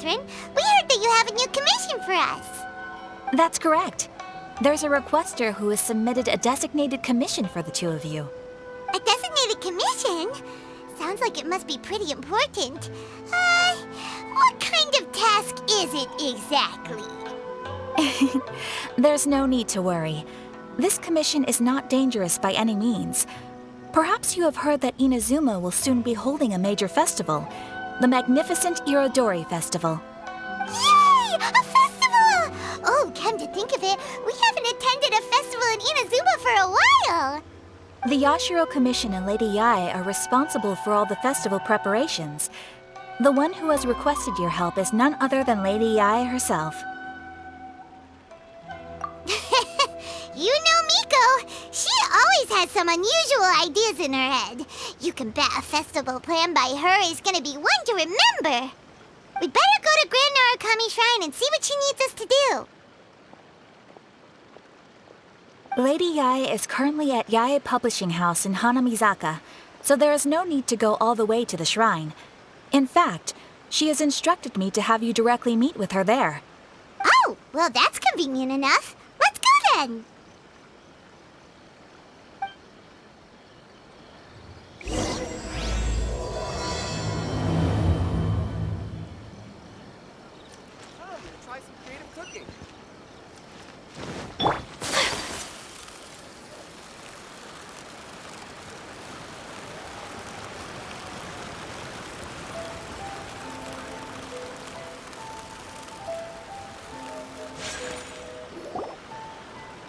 Matron. We heard that you have a new commission for us. That's correct. There's a requester who has submitted a designated commission for the two of you. A designated commission? Sounds like it must be pretty important. What kind of task is it exactly? There's no need to worry. This commission is not dangerous by any means. Perhaps you have heard that Inazuma will soon be holding a major festival, the magnificent Iradori Festival. Yay! A festival! Oh, come to think of it, we haven't attended a festival in Inazuma for a while. The Yashiro Commission and Lady Yae are responsible for all the festival preparations. The one who has requested your help is none other than Lady Yae herself. You know Miko. She always has some unusual ideas in her head. You can bet a festival planned by her is gonna be one to remember. We'd better go to Grand Narukami Shrine and see what she needs us to do. Lady Yae is currently at Yae Publishing House in Hanamizaka, so there is no need to go all the way to the shrine. In fact, she has instructed me to have you directly meet with her there. Oh, well that's convenient enough. Let's go then. Try some creative cooking.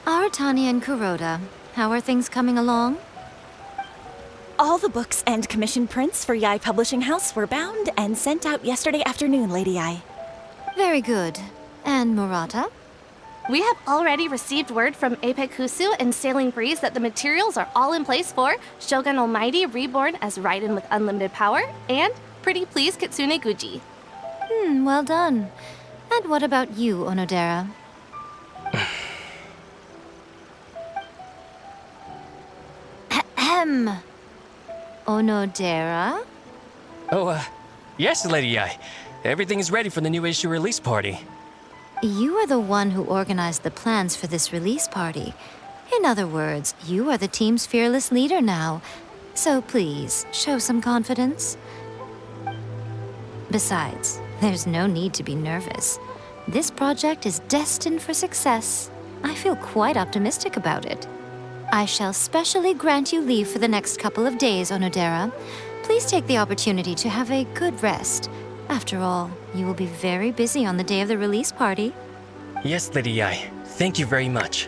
Aratani and Kuroda, how are things coming along? All the books and commission prints for Yae Publishing House were bound and sent out yesterday afternoon, Lady Yae. Very good. And Murata? We have already received word from Apekusu and Sailing Breeze that the materials are all in place for Shogun Almighty Reborn as Raiden with Unlimited Power and Pretty Please Kitsune Guji. Well done. And what about you, Onodera? Ahem. Onodera? Oh, yes, Lady Yae. Everything is ready for the new issue release party. You are the one who organized the plans for this release party. In other words, you are the team's fearless leader now. So please, show some confidence. Besides, there's no need to be nervous. This project is destined for success. I feel quite optimistic about it. I shall specially grant you leave for the next couple of days, Onodera. Please take the opportunity to have a good rest. After all, you will be very busy on the day of the release party. Yes, Lady Yae. Thank you very much.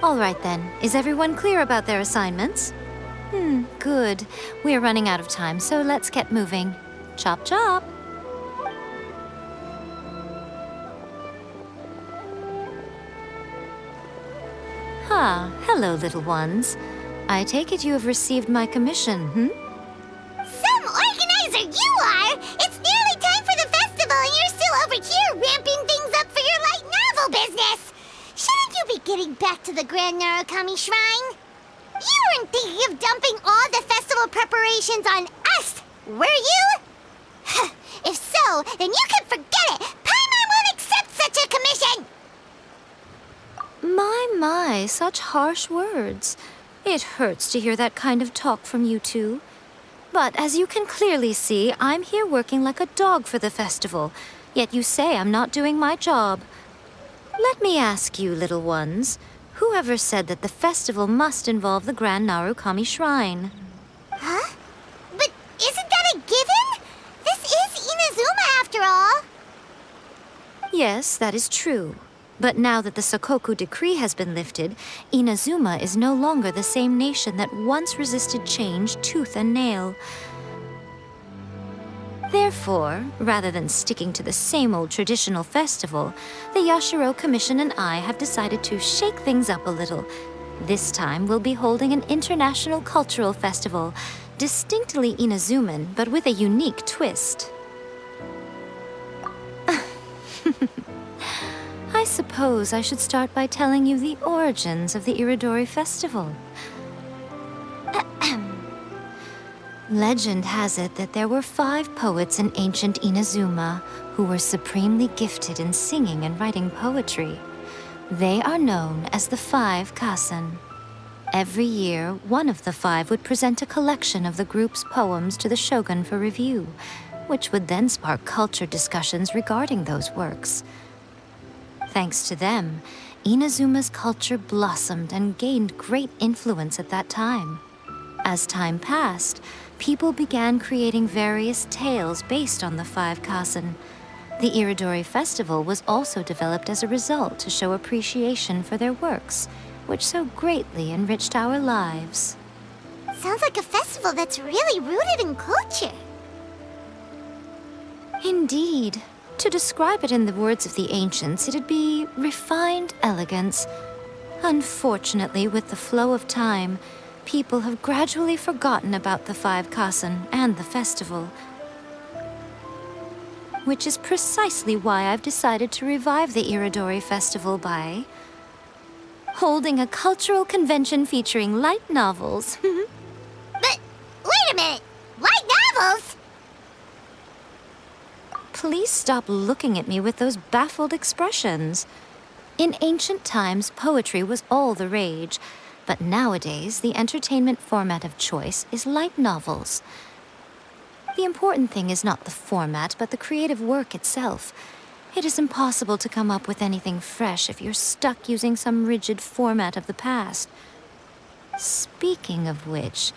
All right then. Is everyone clear about their assignments? Good. We are running out of time, so let's get moving. Chop chop! Hello, little ones. I take it you have received my commission, Some organizer you are! It's nearly time for the festival and you're still over here ramping things up for your light novel business! Shouldn't you be getting back to the Grand Narukami Shrine? You weren't thinking of dumping all the festival preparations on us, were you? If so, then you can forget it! Paimon won't accept such a commission! My, such harsh words. It hurts to hear that kind of talk from you two. But as you can clearly see, I'm here working like a dog for the festival, yet you say I'm not doing my job. Let me ask you, little ones, whoever said that the festival must involve the Grand Narukami Shrine? Huh? But isn't that a given? This is Inazuma after all. Yes, that is true. But now that the Sokoku decree has been lifted, Inazuma is no longer the same nation that once resisted change tooth and nail. Therefore, rather than sticking to the same old traditional festival, the Yashiro Commission and I have decided to shake things up a little. This time we'll be holding an international cultural festival, distinctly Inazuman, but with a unique twist. I suppose I should start by telling you the origins of the Iradori Festival. Legend has it that there were 5 poets in ancient Inazuma who were supremely gifted in singing and writing poetry. They are known as the 5 Kassen. Every year, one of the 5 would present a collection of the group's poems to the shogun for review, which would then spark culture discussions regarding those works. Thanks to them, Inazuma's culture blossomed and gained great influence at that time. As time passed, people began creating various tales based on the 5 Kassen. The Iradori Festival was also developed as a result to show appreciation for their works, which so greatly enriched our lives. Sounds like a festival that's really rooted in culture. Indeed. To describe it in the words of the ancients, it'd be refined elegance. Unfortunately, with the flow of time, people have gradually forgotten about the 5 Kassen and the festival. Which is precisely why I've decided to revive the Iradori Festival by holding a cultural convention featuring light novels. But, wait a minute! Light novels? Please stop looking at me with those baffled expressions. In ancient times, poetry was all the rage, but nowadays, the entertainment format of choice is light novels. The important thing is not the format, but the creative work itself. It is impossible to come up with anything fresh if you're stuck using some rigid format of the past. Speaking of which,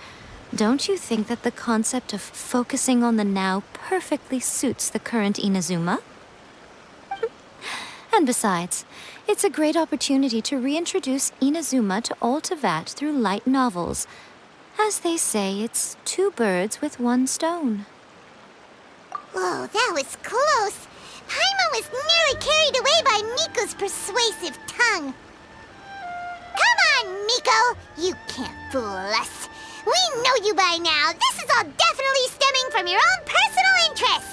don't you think that the concept of focusing on the now perfectly suits the current Inazuma? And besides, it's a great opportunity to reintroduce Inazuma to Ultivat through light novels. As they say, it's 2 birds with 1 stone. Whoa, that was close. Paimon was nearly carried away by Miko's persuasive tongue. Come on, Miko! You can't fool us. We know you by now. This is all definitely stemming from your own personal interest.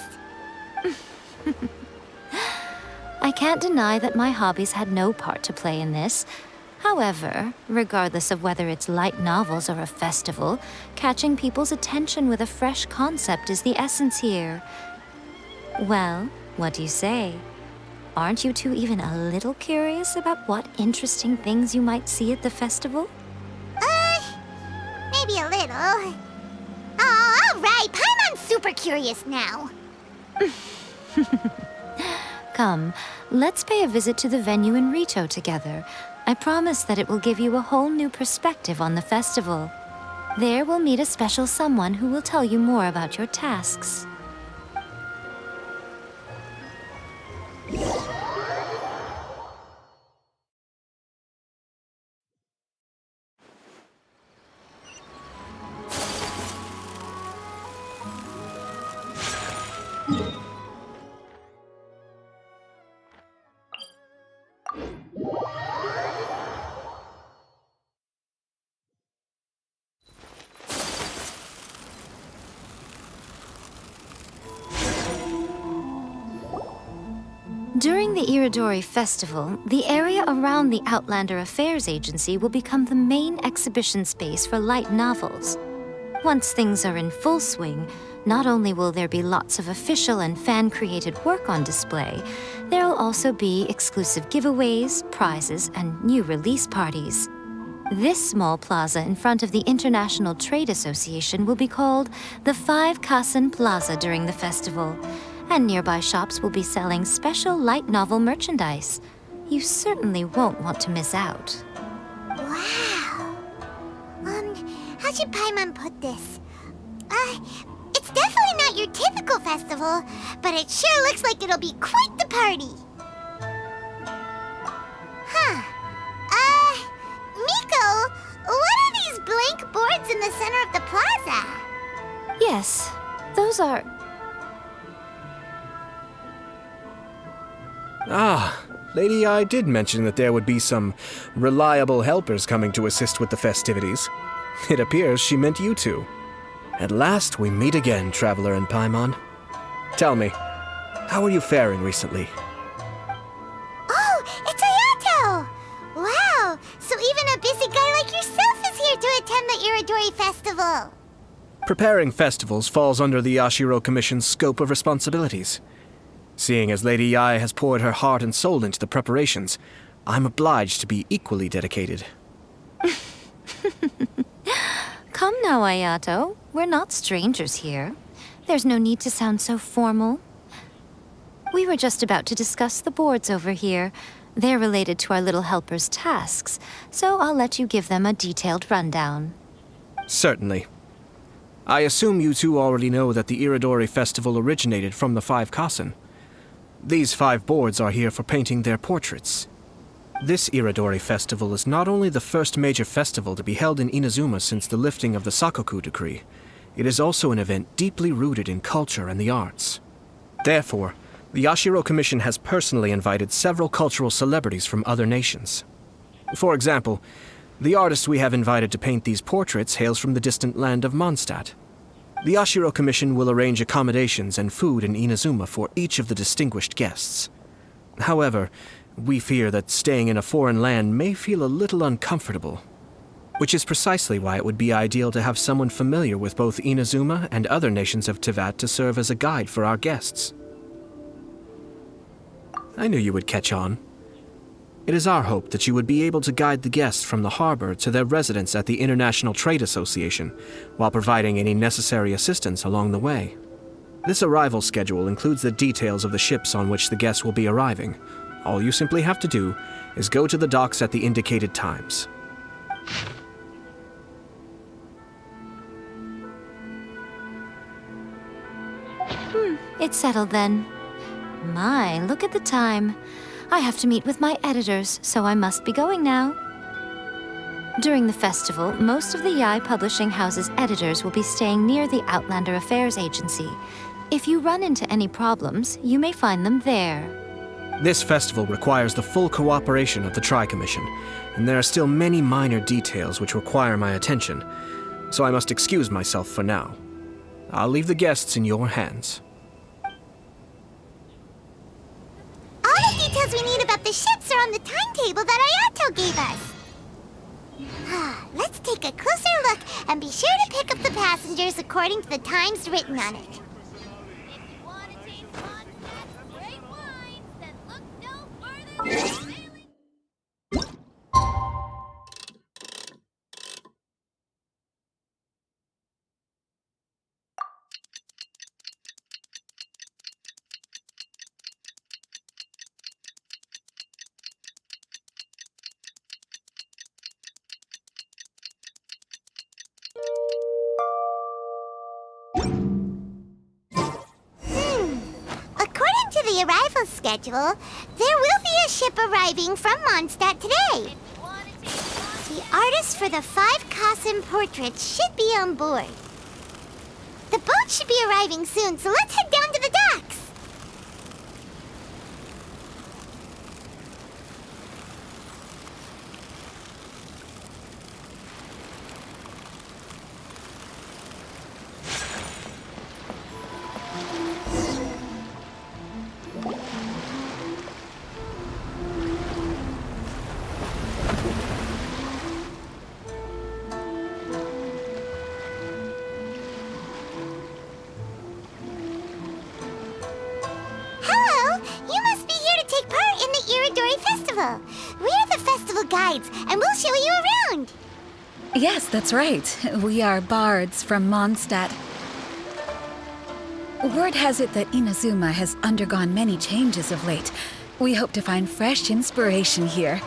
I can't deny that my hobbies had no part to play in this. However, regardless of whether it's light novels or a festival, catching people's attention with a fresh concept is the essence here. Well, what do you say? Aren't you two even a little curious about what interesting things you might see at the festival? Maybe a little. Oh, all right. Paimon's super curious now. Come, let's pay a visit to the venue in Rito together. I promise that it will give you a whole new perspective on the festival. There we'll meet a special someone who will tell you more about your tasks. During the Iradori Festival, the area around the Outlander Affairs Agency will become the main exhibition space for light novels. Once things are in full swing, not only will there be lots of official and fan-created work on display, there will also be exclusive giveaways, prizes, and new release parties. This small plaza in front of the International Trade Association will be called the 5 Kassen Plaza during the festival, and nearby shops will be selling special light novel merchandise. You certainly won't want to miss out. Wow. How should Paimon put this? It's definitely not your typical festival, but it sure looks like it'll be quite the party. Huh. Miko, what are these blank boards in the center of the plaza? Yes, those are... Ah, Lady I did mention that there would be some reliable helpers coming to assist with the festivities. It appears she meant you two. At last we meet again, Traveler and Paimon. Tell me, how are you faring recently? Oh, it's Ayato! Wow, so even a busy guy like yourself is here to attend the Iradori Festival. Preparing festivals falls under the Yashiro Commission's scope of responsibilities. Seeing as Lady Yae has poured her heart and soul into the preparations, I'm obliged to be equally dedicated. Come now, Ayato. We're not strangers here. There's no need to sound so formal. We were just about to discuss the boards over here. They're related to our little helper's tasks, so I'll let you give them a detailed rundown. Certainly. I assume you two already know that the Iradori festival originated from the 5 Kasen. These 5 boards are here for painting their portraits. This Iradori festival is not only the first major festival to be held in Inazuma since the lifting of the Sakoku decree, it is also an event deeply rooted in culture and the arts. Therefore, the Yashiro Commission has personally invited several cultural celebrities from other nations. For example, the artist we have invited to paint these portraits hails from the distant land of Mondstadt. The Yashiro Commission will arrange accommodations and food in Inazuma for each of the distinguished guests. However, we fear that staying in a foreign land may feel a little uncomfortable, which is precisely why it would be ideal to have someone familiar with both Inazuma and other nations of Teyvat to serve as a guide for our guests. I knew you would catch on. It is our hope that you would be able to guide the guests from the harbor to their residence at the International Trade Association, while providing any necessary assistance along the way. This arrival schedule includes the details of the ships on which the guests will be arriving. All you simply have to do is go to the docks at the indicated times. It's settled then. My, look at the time. I have to meet with my editors, so I must be going now. During the festival, most of the Yae Publishing House's editors will be staying near the Outlander Affairs Agency. If you run into any problems, you may find them there. This festival requires the full cooperation of the Tri-Commission, and there are still many minor details which require my attention, so I must excuse myself for now. I'll leave the guests in your hands. All the details we need about the ships are on the timetable that Ayato gave us. Let's take a closer look and be sure to pick up the passengers according to the times written on it. According to the arrival schedule, there will be a ship arriving from Mondstadt today. The artist for the 5 Kasen portraits should be on board. The boat should be arriving soon, so let's head down to the docks. We're the festival guides, and we'll show you around. Yes, that's right. We are bards from Mondstadt. Word has it that Inazuma has undergone many changes of late. We hope to find fresh inspiration here.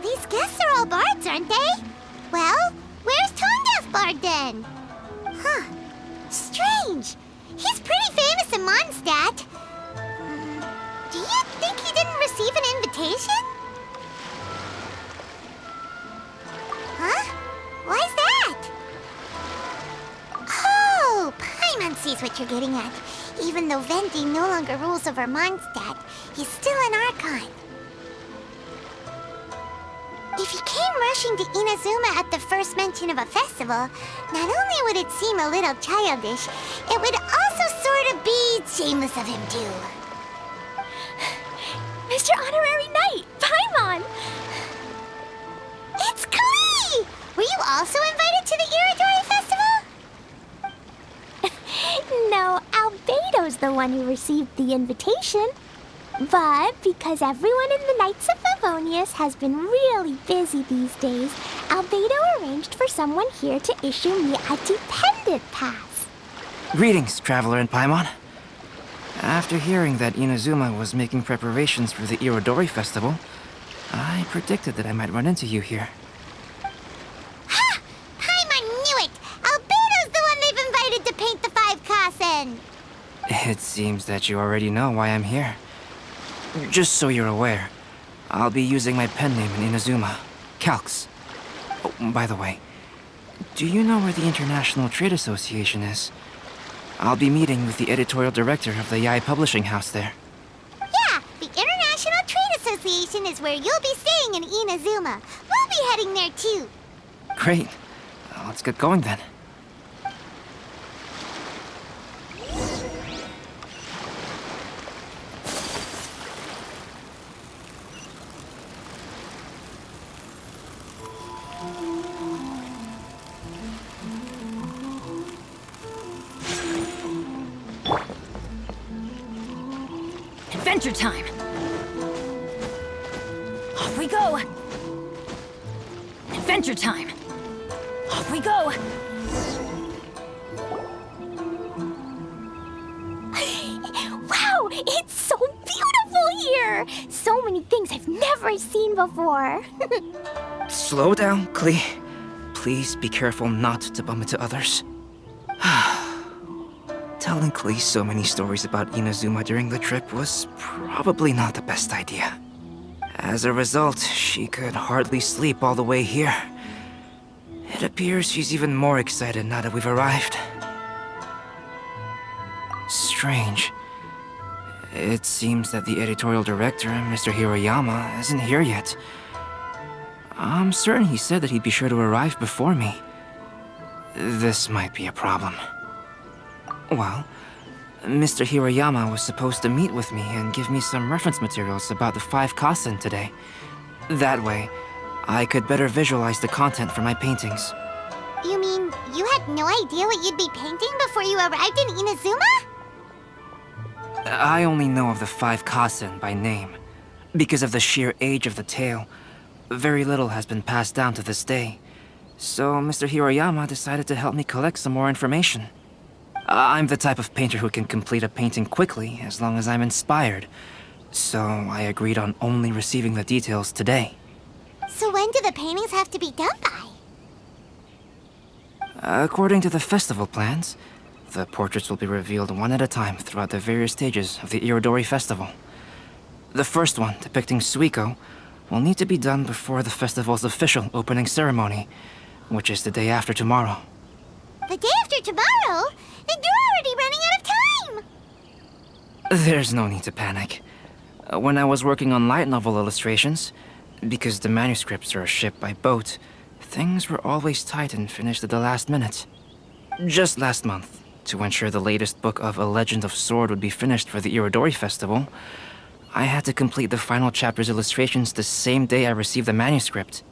These guests are all bards, aren't they? Well, where's Tone-Deaf Bard then? Huh. Strange. He's pretty famous in Mondstadt. Do you think he didn't receive an invitation? Huh? Why's that? Oh, Paimon sees what you're getting at. Even though Venti no longer rules over Mondstadt, he's still an Archon. If he came rushing to Inazuma at the first mention of a festival, not only would it seem a little childish, it would also sort of be shameless of him too. Mr. Honorary Knight, Paimon! It's Klee! Were you also invited to the Iradori Festival? know, Albedo's the one who received the invitation. But because everyone in the Knights of Favonius has been really busy these days, Albedo arranged for someone here to issue me a dependent pass. Greetings, Traveler in Paimon. After hearing that Inazuma was making preparations for the Iradori festival, I predicted that I might run into you here. Ha! Paimon knew it! Albedo's the one they've invited to paint the 5 Kasen! It seems that you already know why I'm here. Just so you're aware, I'll be using my pen name in Inazuma, Calx. Oh, by the way, do you know where the International Trade Association is? I'll be meeting with the editorial director of the Yae Publishing House there. Yeah, the International Trade Association is where you'll be staying in Inazuma. We'll be heading there too. Great. Let's get going then. Adventure time! Off we go! Adventure time! Off we go! Wow, it's so beautiful here! So many things I've never seen before. Slow down, Klee. Please be careful not to bump into others. Telling Klee so many stories about Inazuma during the trip was probably not the best idea. As a result, she could hardly sleep all the way here. It appears she's even more excited now that we've arrived. Strange. It seems that the editorial director, Mr. Hiroyama, isn't here yet. I'm certain he said that he'd be sure to arrive before me. This might be a problem. Well, Mr. Hiroyama was supposed to meet with me and give me some reference materials about the 5 Kasen today. That way, I could better visualize the content for my paintings. You mean you had no idea what you'd be painting before you arrived in Inazuma? I only know of the 5 Kasen by name. Because of the sheer age of the tale, very little has been passed down to this day. So Mr. Hiroyama decided to help me collect some more information. I'm the type of painter who can complete a painting quickly as long as I'm inspired. So I agreed on only receiving the details today. So when do the paintings have to be done by? According to the festival plans, the portraits will be revealed one at a time throughout the various stages of the Iradori festival. The first one, depicting Suiko, will need to be done before the festival's official opening ceremony, which is the day after tomorrow. The day after tomorrow? Then you're already running out of time! There's no need to panic. When I was working on light novel illustrations, because the manuscripts are shipped by boat, things were always tight and finished at the last minute. Just last month, to ensure the latest book of A Legend of Sword would be finished for the Iradori festival, I had to complete the final chapter's illustrations the same day I received the manuscript.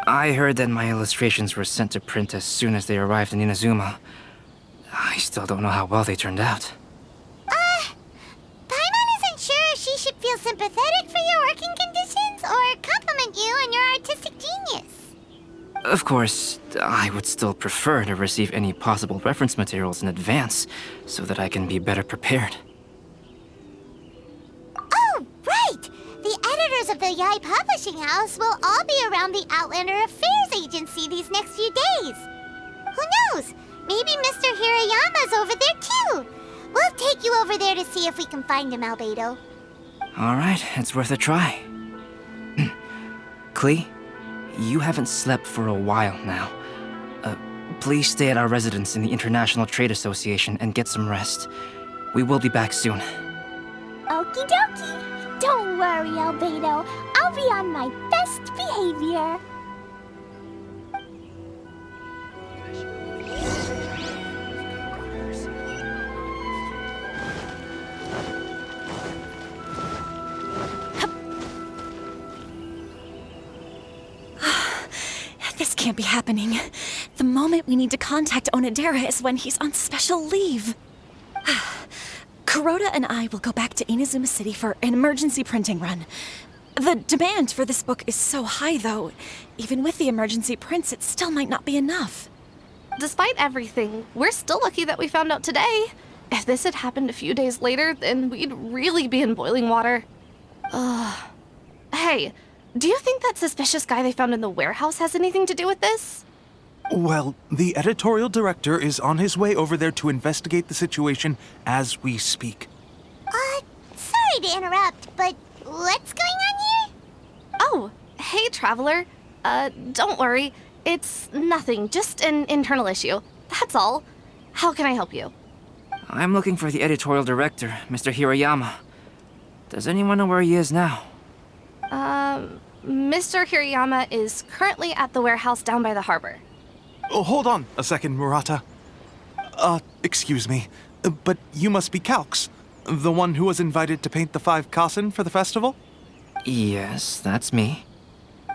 I heard that my illustrations were sent to print as soon as they arrived in Inazuma. I still don't know how well they turned out. Paimon isn't sure if she should feel sympathetic for your working conditions or compliment you on your artistic genius. Of course, I would still prefer to receive any possible reference materials in advance so that I can be better prepared. Oh, right! The editors of the Yae Publishing House will all be around the Outlander Affairs Agency these next few days. Who knows? Maybe Mr. Hiroyama's over there too. We'll take you over there to see if we can find him, Albedo. All right, it's worth a try. Klee, you haven't slept for a while now. Please stay at our residence in the International Trade Association and get some rest. We will be back soon. Okie dokie. Don't worry, Albedo. I'll be on my best behavior. This can't be happening. The moment we need to contact Onodera is when he's on special leave. Kuroda and I will go back to Inazuma City for an emergency printing run. The demand for this book is so high, though. Even with the emergency prints, it still might not be enough. Despite everything, we're still lucky that we found out today. If this had happened a few days later, then we'd really be in boiling water. Hey, do you think that suspicious guy they found in the warehouse has anything to do with this? Well, the editorial director is on his way over there to investigate the situation as we speak. Sorry to interrupt, but what's going on here? Oh, hey, Traveler. Don't worry. It's nothing, just an internal issue. That's all. How can I help you? I'm looking for the editorial director, Mr. Hirayama. Does anyone know where he is now? Mr. Hirayama is currently at the warehouse down by the harbor. Oh, hold on a second, Murata. Excuse me, but you must be Calx, the one who was invited to paint the 5 kasen for the festival? Yes, that's me.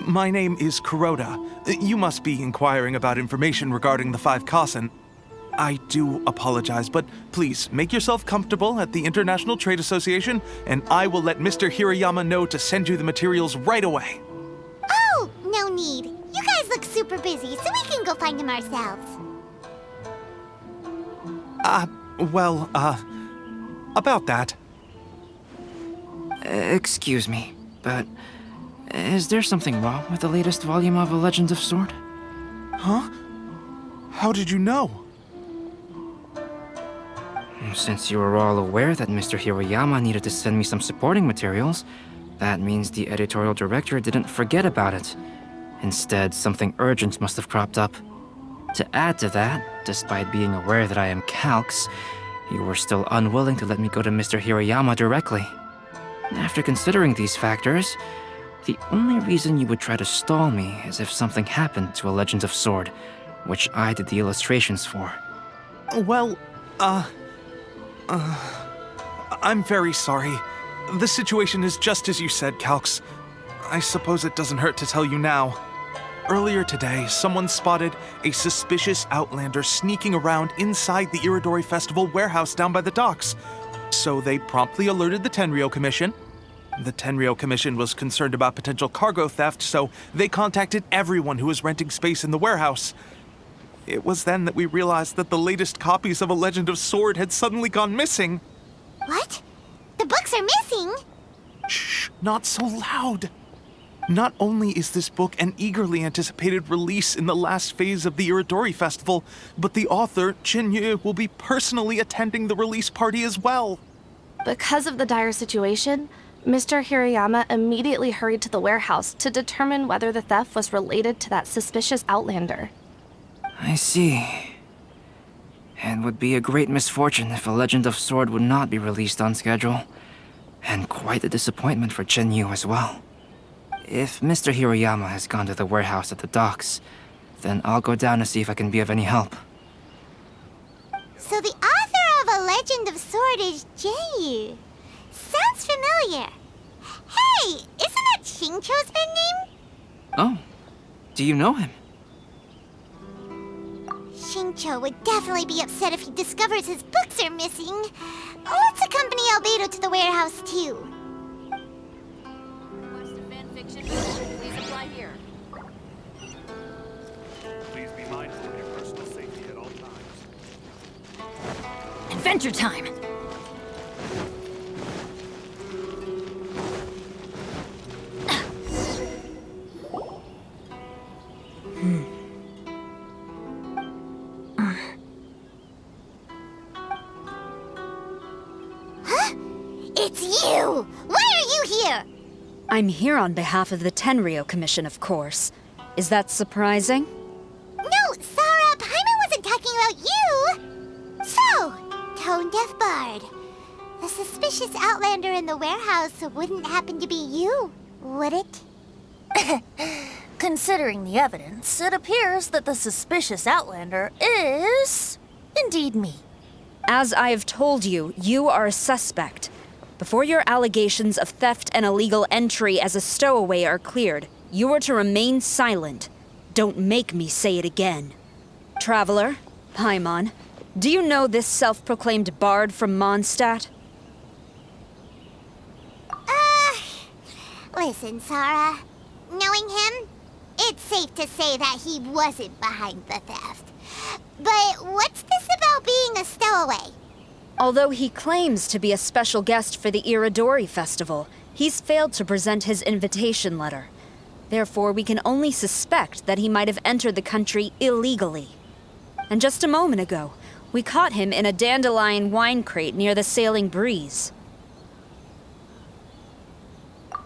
My name is Kuroda. You must be inquiring about information regarding the 5 kasen. I do apologize, but please make yourself comfortable at the International Trade Association, and I will let Mr. Hirayama know to send you the materials right away. Oh, no need. You guys look super busy, so we can go find him ourselves. About that. Excuse me, but is there something wrong with the latest volume of A Legend of Sword? Huh? How did you know? Since you were all aware that Mr. Hirayama needed to send me some supporting materials, that means the editorial director didn't forget about it. Instead, something urgent must have cropped up. To add to that, despite being aware that I am Calx, you were still unwilling to let me go to Mr. Hirayama directly. After considering these factors, the only reason you would try to stall me is if something happened to A Legend of Sword, which I did the illustrations for. Well, I'm very sorry. The situation is just as you said, Calx. I suppose it doesn't hurt to tell you now. Earlier today, someone spotted a suspicious outlander sneaking around inside the Iradori Festival warehouse down by the docks. So they promptly alerted the Tenryou Commission. The Tenryou Commission was concerned about potential cargo theft, so they contacted everyone who was renting space in the warehouse. It was then that we realized that the latest copies of A Legend of Sword had suddenly gone missing. What? The books are missing? Shh, not so loud. Not only is this book an eagerly anticipated release in the last phase of the Iradori Festival, but the author, Chin-Yu, will be personally attending the release party as well. Because of the dire situation, Mr. Hirayama immediately hurried to the warehouse to determine whether the theft was related to that suspicious outlander. I see. It would be a great misfortune if A Legend of Sword would not be released on schedule. And quite a disappointment for Chen-Yu as well. If Mr. Hirayama has gone to the warehouse at the docks, then I'll go down to see if I can be of any help. So the author of A Legend of Sword is Jeiyu. Sounds familiar. Hey, isn't that Shincho's pen name? Oh, do you know him? Shincho would definitely be upset if he discovers his books are missing. Let's accompany Albedo to the warehouse, too. Please apply here. Please be mindful of your personal safety at all times. Adventure time! Huh? It's you! Why are you here? I'm here on behalf of the Tenryou Commission, of course. Is that surprising? No, Sarah, Paimon wasn't talking about you! So, Tone-Deaf Bard. The suspicious outlander in the warehouse wouldn't happen to be you, would it? Considering the evidence, it appears that the suspicious outlander is indeed me. As I have told you, you are a suspect. Before your allegations of theft and illegal entry as a stowaway are cleared, you are to remain silent. Don't make me say it again. Traveler, Paimon, do you know this self-proclaimed bard from Mondstadt? Listen, Sarah. Knowing him, it's safe to say that he wasn't behind the theft. But what's this about being a stowaway? Although he claims to be a special guest for the Iradori festival, he's failed to present his invitation letter. Therefore, we can only suspect that he might have entered the country illegally. And just a moment ago, we caught him in a dandelion wine crate near the Sailing Breeze.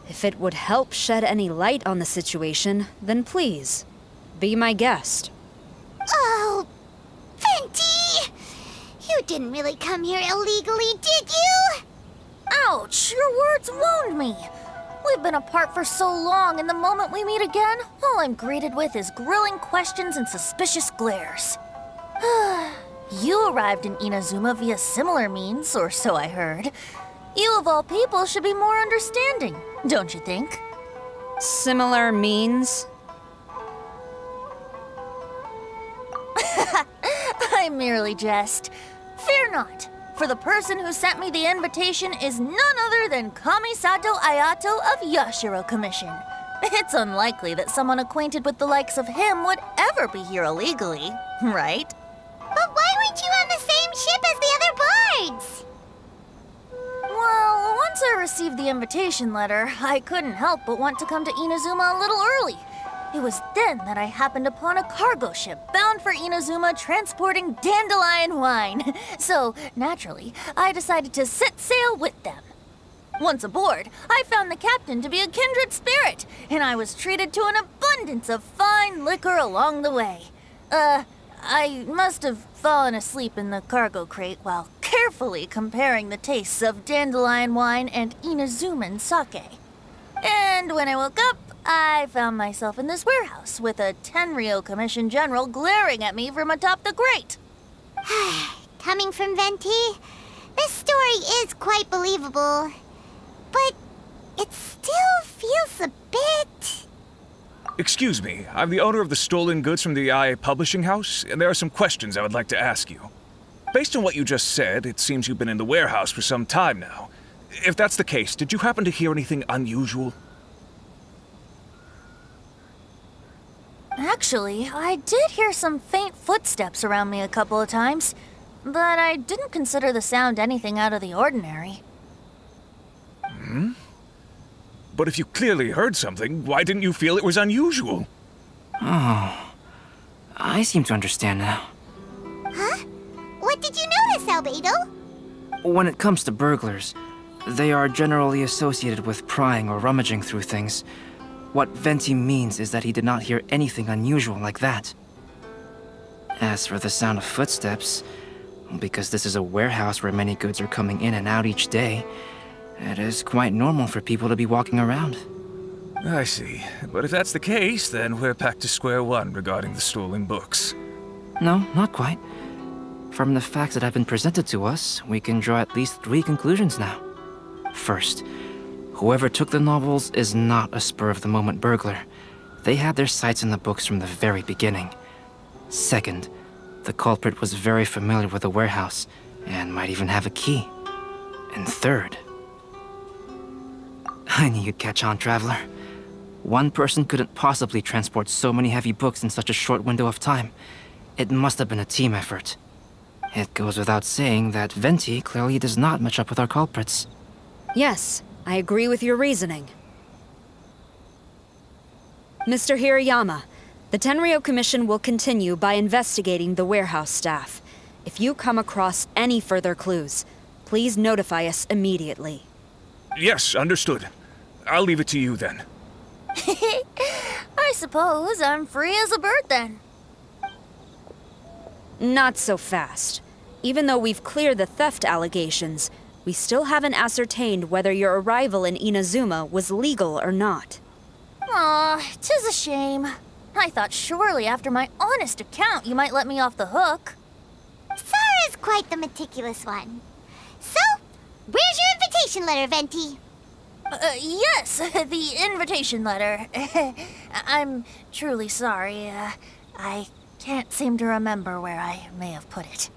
If it would help shed any light on the situation, then please, be my guest. Oh, Venti! You didn't really come here illegally, did you? Ouch, your words wound me. We've been apart for so long, and the moment we meet again, all I'm greeted with is grilling questions and suspicious glares. You arrived in Inazuma via similar means, or so I heard. You of all people should be more understanding, don't you think? Similar means? I merely jest. Fear not, for the person who sent me the invitation is none other than Kamisato Ayato of Yashiro Commission. It's unlikely that someone acquainted with the likes of him would ever be here illegally, right? But why weren't you on the same ship as the other bards? Well, once I received the invitation letter, I couldn't help but want to come to Inazuma a little early. It was then that I happened upon a cargo ship bound for Inazuma transporting dandelion wine. So, naturally, I decided to set sail with them. Once aboard, I found the captain to be a kindred spirit, and I was treated to an abundance of fine liquor along the way. I must have fallen asleep in the cargo crate while carefully comparing the tastes of dandelion wine and Inazuman sake. And when I woke up, I found myself in this warehouse with a Tenryo Commission General glaring at me from atop the grate. Coming from Venti, this story is quite believable. But it still feels a bit... Excuse me, I'm the owner of the stolen goods from the IA Publishing House, and there are some questions I would like to ask you. Based on what you just said, it seems you've been in the warehouse for some time now. If that's the case, did you happen to hear anything unusual? Actually, I did hear some faint footsteps around me a couple of times, but I didn't consider the sound anything out of the ordinary. But if you clearly heard something, why didn't you feel it was unusual? Oh, I seem to understand now. Huh? What did you notice, Albedo? When it comes to burglars, they are generally associated with prying or rummaging through things. What Venti means is that he did not hear anything unusual like that. As for the sound of footsteps, because this is a warehouse where many goods are coming in and out each day, it is quite normal for people to be walking around. I see. But if that's the case, then we're back to square one regarding the stolen books. No, not quite. From the facts that have been presented to us, we can draw at least 3 conclusions now. First, whoever took the novels is not a spur-of-the-moment burglar. They had their sights on the books from the very beginning. Second, the culprit was very familiar with the warehouse, and might even have a key. And third... I knew you'd catch on, Traveler. One person couldn't possibly transport so many heavy books in such a short window of time. It must have been a team effort. It goes without saying that Venti clearly does not match up with our culprits. Yes, I agree with your reasoning. Mr. Hirayama, the Tenryo Commission will continue by investigating the warehouse staff. If you come across any further clues, please notify us immediately. Yes, understood. I'll leave it to you then. I suppose I'm free as a bird then. Not so fast. Even though we've cleared the theft allegations, we still haven't ascertained whether your arrival in Inazuma was legal or not. Aw, 'tis a shame. I thought surely after my honest account you might let me off the hook. Sarah's quite the meticulous one. So, where's your invitation letter, Venti? Yes, the invitation letter. I'm truly sorry. I can't seem to remember where I may have put it.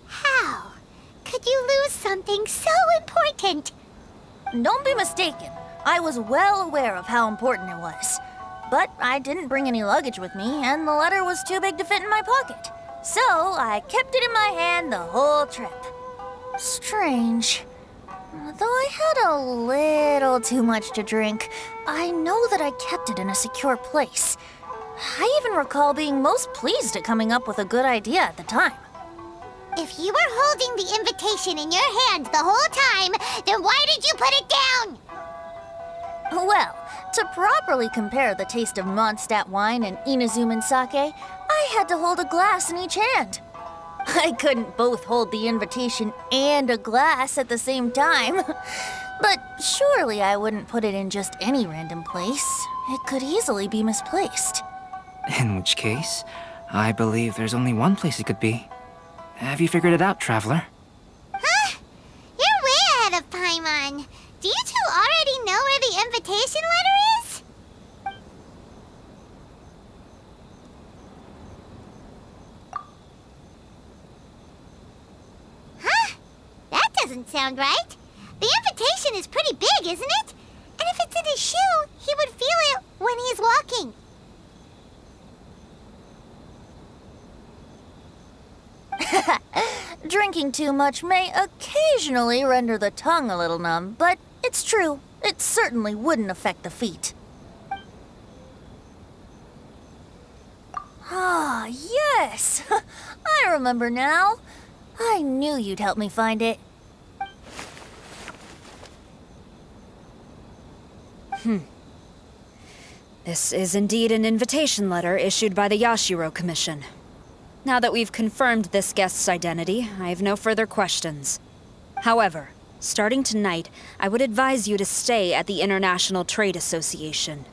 How could you lose something so important? don't be mistaken. I was well aware of how important it was. But I didn't bring any luggage with me, and the letter was too big to fit in my pocket. So I kept it in my hand the whole trip. Strange. Though I had a little too much to drink, I know that I kept it in a secure place. I even recall being most pleased at coming up with a good idea at the time. If you were holding the invitation in your hand the whole time, then why did you put it down? Well, to properly compare the taste of Mondstadt wine and Inazuman sake, I had to hold a glass in each hand. I couldn't both hold the invitation and a glass at the same time. But surely I wouldn't put it in just any random place. It could easily be misplaced. In which case, I believe there's only one place it could be. Have you figured it out, Traveler? Huh? You're way ahead of Paimon. Do you two already know where the invitation letter is? Huh? That doesn't sound right. The invitation is pretty big, isn't it? And if it's in his shoe, he would feel it when he's walking. Drinking too much may occasionally render the tongue a little numb, but it's true. It certainly wouldn't affect the feet. Ah, yes! I remember now. I knew you'd help me find it. This is indeed an invitation letter issued by the Yashiro Commission. Now that we've confirmed this guest's identity, I have no further questions. However, starting tonight, I would advise you to stay at the International Trade Association.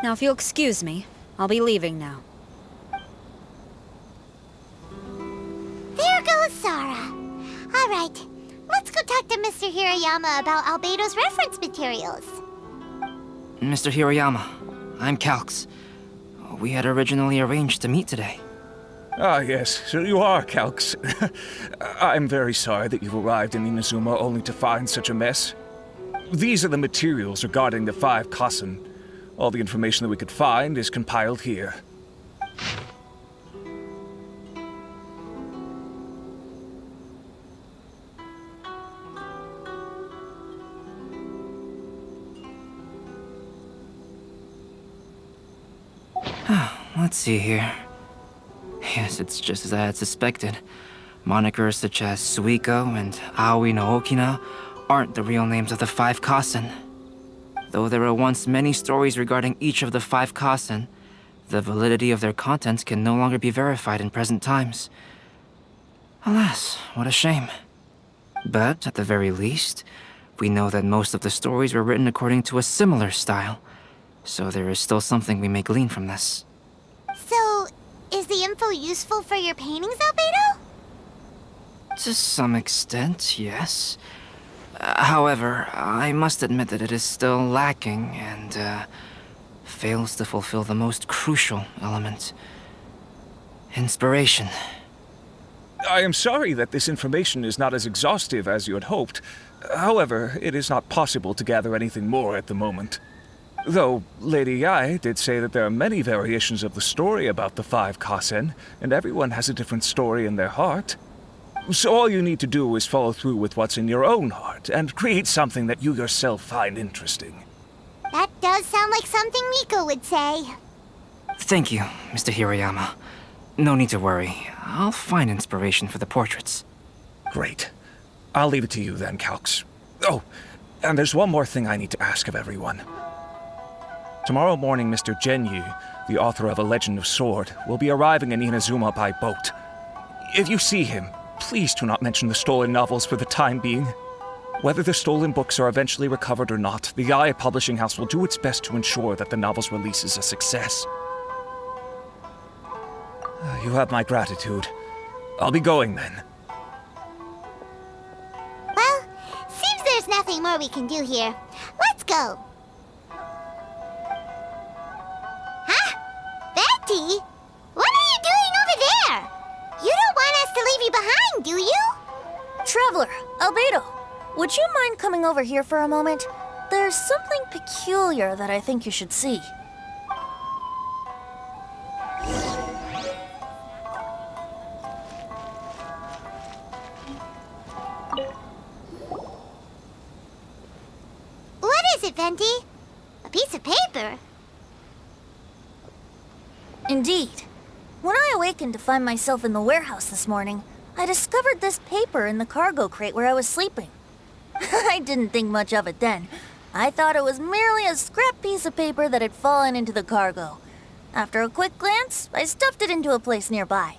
Now, if you'll excuse me, I'll be leaving now. There goes Sara. All right, let's go talk to Mr. Hirayama about Albedo's reference materials. Mr. Hiroyama, I'm Calx. We had originally arranged to meet today. Ah, yes, so you are Calx. I'm very sorry that you've arrived in Inazuma only to find such a mess. These are the materials regarding the 5 Kasen. All the information that we could find is compiled here. Let's see here. Yes, it's just as I had suspected. Monikers such as Suiko and Aoi no Okina aren't the real names of the 5 Kasen. Though there were once many stories regarding each of the 5 Kasen, the validity of their contents can no longer be verified in present times. Alas, what a shame. But at the very least, we know that most of the stories were written according to a similar style, so there is still something we may glean from this. So, is the info useful for your paintings, Albedo? To some extent, yes. However, I must admit that it is still lacking and fails to fulfill the most crucial element. Inspiration. I am sorry that this information is not as exhaustive as you had hoped. However, it is not possible to gather anything more at the moment. Though, Lady Yae did say that there are many variations of the story about the 5 Kasen, and everyone has a different story in their heart. So all you need to do is follow through with what's in your own heart, and create something that you yourself find interesting. That does sound like something Miko would say. Thank you, Mr. Hiroyama. No need to worry. I'll find inspiration for the portraits. Great. I'll leave it to you then, Calx. Oh, and there's one more thing I need to ask of everyone. Tomorrow morning, Mr. Genyu, the author of A Legend of Sword, will be arriving in Inazuma by boat. If you see him, please do not mention the stolen novels for the time being. Whether the stolen books are eventually recovered or not, the Yae Publishing House will do its best to ensure that the novel's release is a success. You have my gratitude. I'll be going then. Well, seems there's nothing more we can do here. Let's go. Huh? Betty? What are you doing over there? You don't want us to leave you behind, do you? Traveler, Albedo, would you mind coming over here for a moment? There's something peculiar that I think you should see. What is it, Venti? A piece of paper? Indeed. When I awakened to find myself in the warehouse this morning, I discovered this paper in the cargo crate where I was sleeping. I didn't think much of it then. I thought it was merely a scrap piece of paper that had fallen into the cargo. After a quick glance, I stuffed it into a place nearby.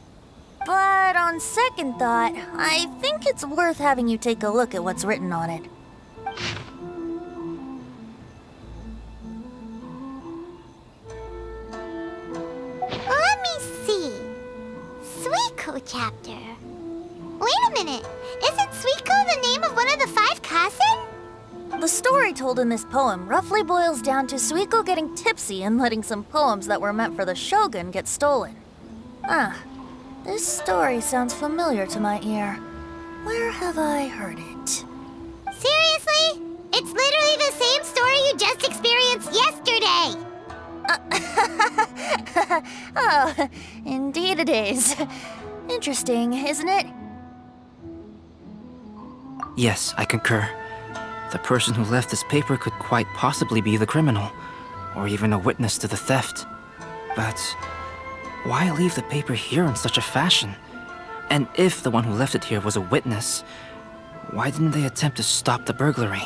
But on second thought, I think it's worth having you take a look at what's written on it. Let me see. Suiko chapter. Wait a minute. Isn't Suiko the name of one of the 5 Kasen? The story told in this poem roughly boils down to Suiko getting tipsy and letting some poems that were meant for the shogun get stolen. This story sounds familiar to my ear. Where have I heard it? Seriously? It's literally the same story you just experienced yesterday! Oh, indeed it is. Interesting, isn't it? Yes, I concur. The person who left this paper could quite possibly be the criminal, or even a witness to the theft. But why leave the paper here in such a fashion? And if the one who left it here was a witness, why didn't they attempt to stop the burglary?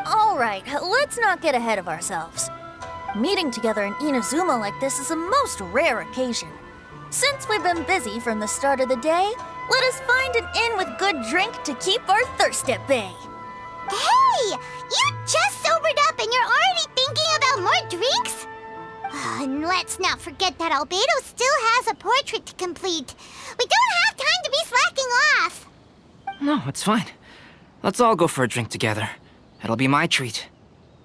All right, let's not get ahead of ourselves. Meeting together in Inazuma like this is a most rare occasion. Since we've been busy from the start of the day, let us find an inn with good drink to keep our thirst at bay. Hey! You just sobered up and you're already thinking about more drinks? And let's not forget that Albedo still has a portrait to complete. We don't have time to be slacking off. No, it's fine. Let's all go for a drink together. It'll be my treat.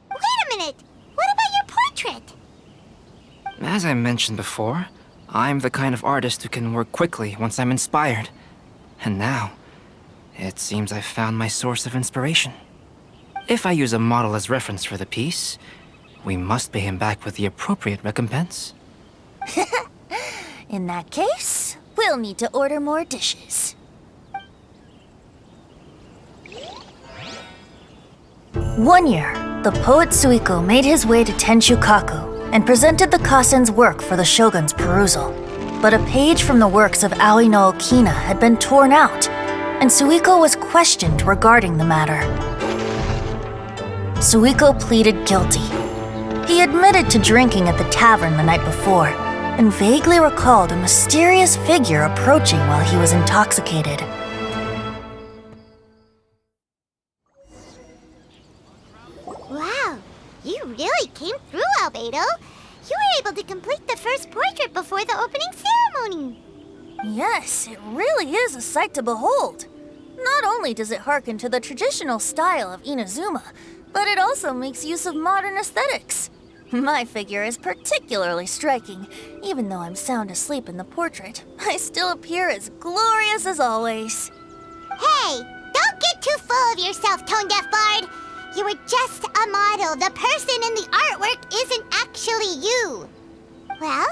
Wait a minute. What about your portrait? As I mentioned before, I'm the kind of artist who can work quickly once I'm inspired. And now, it seems I've found my source of inspiration. If I use a model as reference for the piece, we must pay him back with the appropriate recompense. In that case, we'll need to order more dishes. One year, the poet Suiko made his way to Tenshukaku and presented the Kasen's work for the shogun's perusal. But a page from the works of Aoi no Okina had been torn out, and Suiko was questioned regarding the matter. Suiko pleaded guilty. He admitted to drinking at the tavern the night before, and vaguely recalled a mysterious figure approaching while he was intoxicated. Wow, you really came through, Albedo. You were able to complete the first portrait before the opening ceremony. Yes, it really is a sight to behold. Not only does it harken to the traditional style of Inazuma, but it also makes use of modern aesthetics. My figure is particularly striking. Even though I'm sound asleep in the portrait, I still appear as glorious as always. Hey, don't get too full of yourself, Tone-Deaf Bard. You were just a model. The person in the artwork isn't actually you. Well,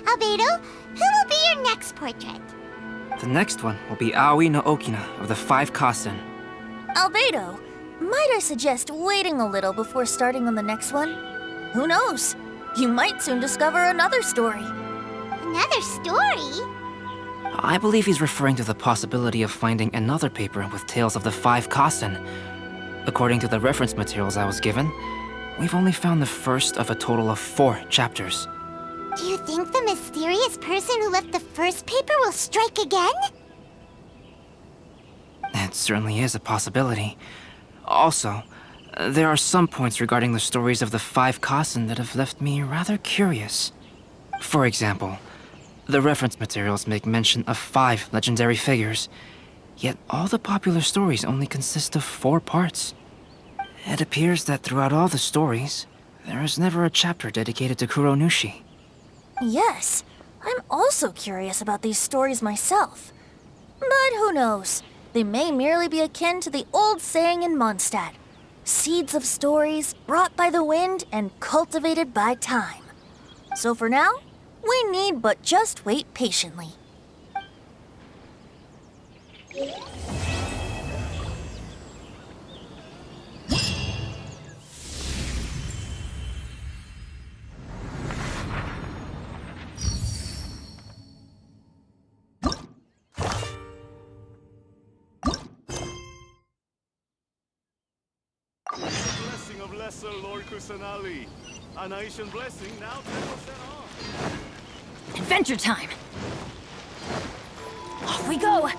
Albedo, who will be your next portrait? The next one will be Aoi no Okina of the 5 Kasen. Albedo, might I suggest waiting a little before starting on the next one? Who knows? You might soon discover another story. Another story? I believe he's referring to the possibility of finding another paper with tales of the 5 Kasen. According to the reference materials I was given, we've only found the first of a total of 4 chapters. Do you think the mysterious person who left the first paper will strike again? It certainly is a possibility. Also, there are some points regarding the stories of the 5 Kasen that have left me rather curious. For example, the reference materials make mention of 5 legendary figures, yet all the popular stories only consist of 4 parts. It appears that throughout all the stories, there is never a chapter dedicated to Kuronushi. Yes, I'm also curious about these stories myself. But who knows? They may merely be akin to the old saying in Mondstadt: seeds of stories brought by the wind and cultivated by time. So for now, we need but just wait patiently. Blessing of Lesser Lord Kusanali. A nation blessing now 10% off. Adventure time! Off we go!